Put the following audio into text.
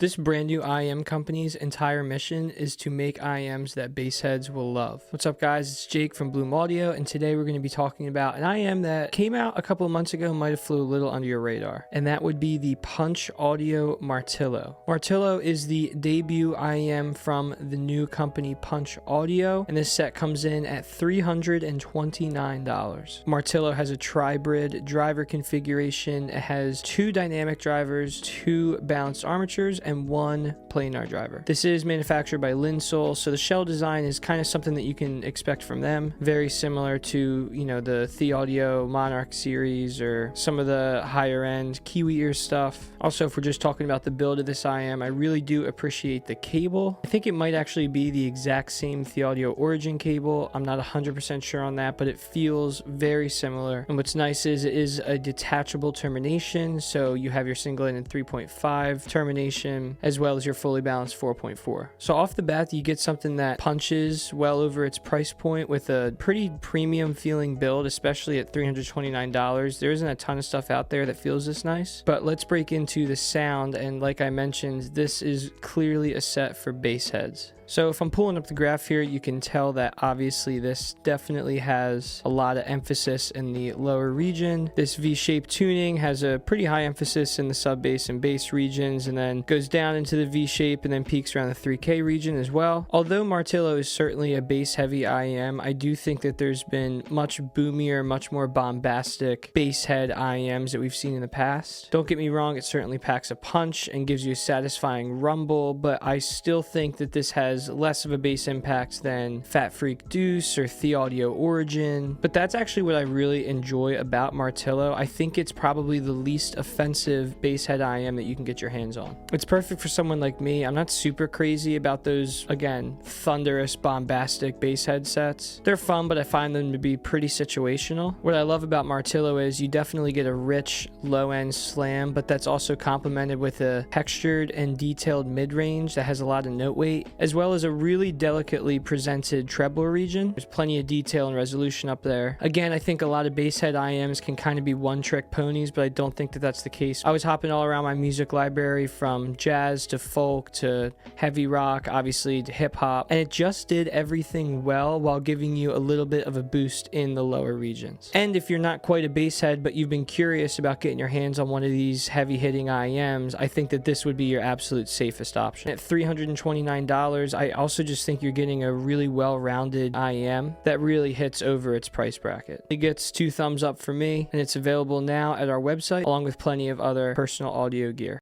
This brand new IM company's entire mission is to make IMs that bass heads will love. What's up guys, it's Jake from Bloom Audio, and today we're going to be talking about an IM that came out a couple of months ago, might have flew a little under your radar, and that would be the Punch Audio Martillo. Martillo is the debut IM from the new company Punch Audio, and this set comes in at $329. Martillo has a tri-brid driver configuration. It has 2 dynamic drivers, 2 balanced armatures, and 1 planar driver. This is manufactured by Linsol, so the shell design is kind of something that you can expect from them. Very similar to, you know, the The Audio Monarch series or some of the higher end Kiwi ear stuff. Also, if we're just talking about the build of this IM, I really do appreciate the cable. I think it might actually be the exact same The Audio Origin cable. I'm not 100% sure on that, but it feels very similar. And what's nice is it is a detachable termination, so you have your single in 3.5 termination as well as your fully balanced 4.4. So off the bat, you get something that punches well over its price point with a pretty premium feeling build, especially at $329. There isn't a ton of stuff out there that feels this nice, but let's break into the sound. And like I mentioned, this is clearly a set for bass heads. So if I'm pulling up the graph here, you can tell that obviously this definitely has a lot of emphasis in the lower region. This V-shaped tuning has a pretty high emphasis in the sub bass and bass regions, and then goes down into the V-shape and then peaks around the 3K region as well. Although Martillo is certainly a bass heavy IM, I do think that there's been much boomier, much more bombastic bass head IMs that we've seen in the past. Don't get me wrong, it certainly packs a punch and gives you a satisfying rumble, but I still think that this has less of a bass impact than Fat Freak Deuce or The Audio Origin. But that's actually what I really enjoy about Martillo. I think it's probably the least offensive bass head IM that you can get your hands on. It's perfect for someone like me. I'm not super crazy about those, again, thunderous, bombastic bass head sets. They're fun, but I find them to be pretty situational. What I love about Martillo is you definitely get a rich low-end slam, but that's also complemented with a textured and detailed mid-range that has a lot of note weight, as well as a really delicately presented treble region. There's plenty of detail and resolution up there. Again, I think a lot of bass head IMs can kind of be one-trick ponies, but I don't think that that's the case. I was hopping all around my music library from jazz to folk to heavy rock, obviously to hip hop, and it just did everything well while giving you a little bit of a boost in the lower regions. And if you're not quite a bass head, but you've been curious about getting your hands on one of these heavy-hitting IMs, I think that this would be your absolute safest option. At $329, I also just think you're getting a really well-rounded IM that really hits over its price bracket. It gets 2 thumbs up for me, and it's available now at our website along with plenty of other personal audio gear.